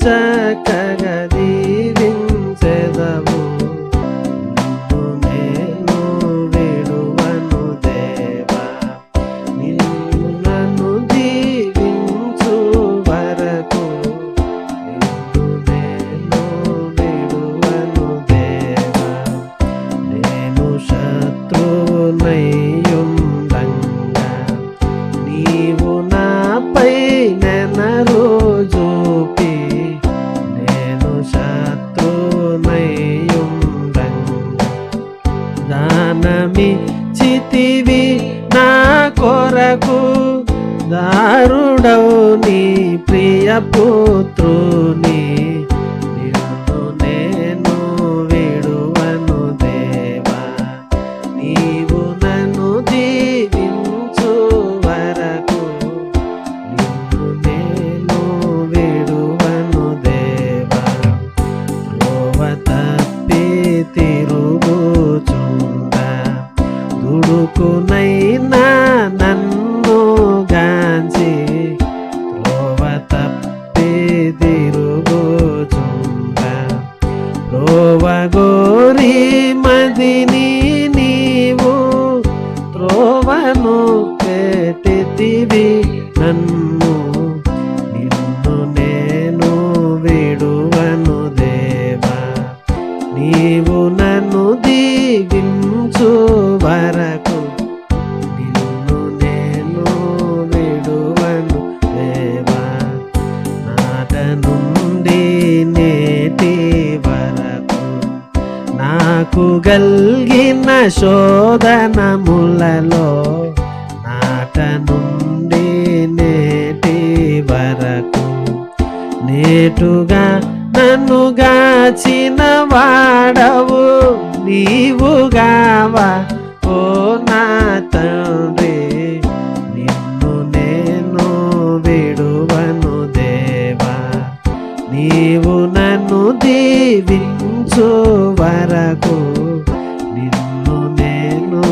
చక్కగా దీవించెదవు. నేను విడువను దేవా, నిన్ను నన్ను దీవించు వరకు. నేను విడువను దేవా, నేను శత్రువునైయుండంగా నీవు నాపై నెనరు చూపి. నేను శత్రువునైయుండంగా దానమిచ్చితివి నా కొరకు. దారుడవు నీ ప్రియ పుత్రుని, నిన్ను నేను విడువను దేవా, నీవు నన్ను దీవించు వరకు. నిన్ను నేను విడువను దేవా, త్రోవ తప్పి తిరుగుచుండా దుడుకునైనా నన్ను గాంచి. త్రోవ తప్పి తిరుగుచుండా త్రోవ గోరి మదిని నీవు త్రోవను పెట్టితివి నన్ను. నిన్ను నేను విడువను దేవా, నీవు నన్ను దీవించు వరకు. నిన్ను నేను విడువను దేవా, నాట నుండి నేటి వరకు నాకు గల్గిన శోధనములలో. నాట నుండి నేటి వరకు నేటుగా నన్ను గాచిన వాడవు నీవుగావా ఓ నా తండ్రి. నిన్ను నేను విడువను దేవా, నీవు నన్ను దీవించు వరకు. నిన్ను నేను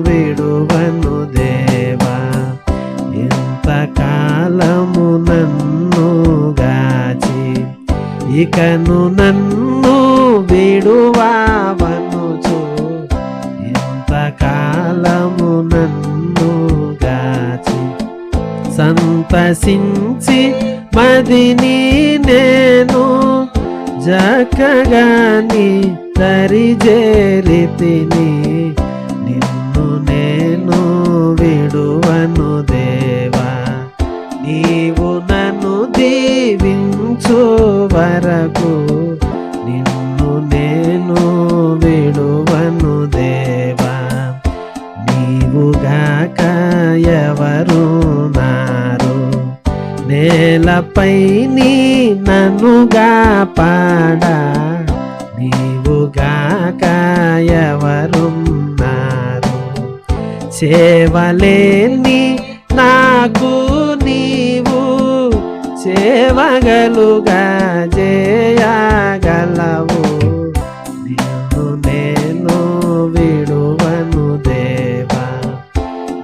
విడువను దేవా, ఇంతకాలము నన్ను గాచి ఇకను నన్ను విడువవనుచు. ఇంతకాలము నన్ను గాచి సంతసించి మదిని నేను జక్కగాని దరిజేరితిని. నిన్ను నేను విడువను దేవా, నీవు నన్ను దీవించు వరకు. నిన్ను నేను విడువను దేవా, నీవుగాక ఎవరున్నారు నేలపై నీ నన్నుగా పాడా. నీవుగాక ఎవరున్నారు సేవలేని నాకు నీవు సేవగలుగా చేయగలవు. నిన్ను నేను విడువను దేవా,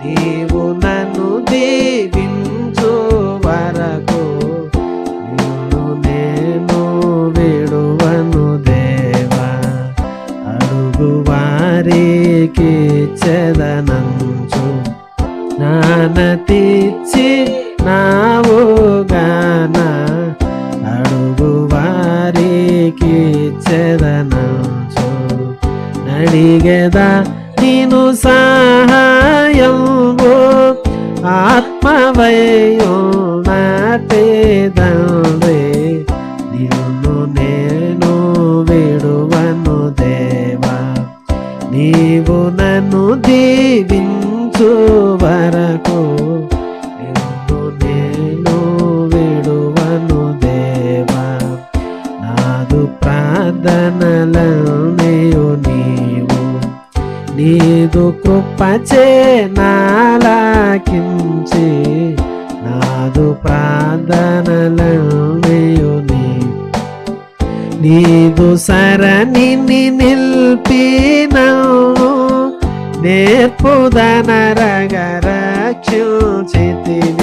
నీవు నన్ను దీవించు వరకు. నిన్ను నేను విడువను దేవా, అడుగు వారికి చెదనంచు నానతిచ్చి నావుగాన. అడుగు వారికి చెదనంచు నడిగెదా నీను సహాయము. ఆత్మవయ్యో నాటేదండ్రి, నిన్ను నేను విడువను దేవా, నీవు నన్ను దీవించు వరకు. నిన్ను నేను విడువను దేవా, నాదు ప్రార్థనలనేయు నీవు నీదు కృపచే నాలాకించి. నాదు ప్రార్థనలనేయు నీదు సరణిని నిల్పినవు. నేర్పుదనరగ రక్షించితివి.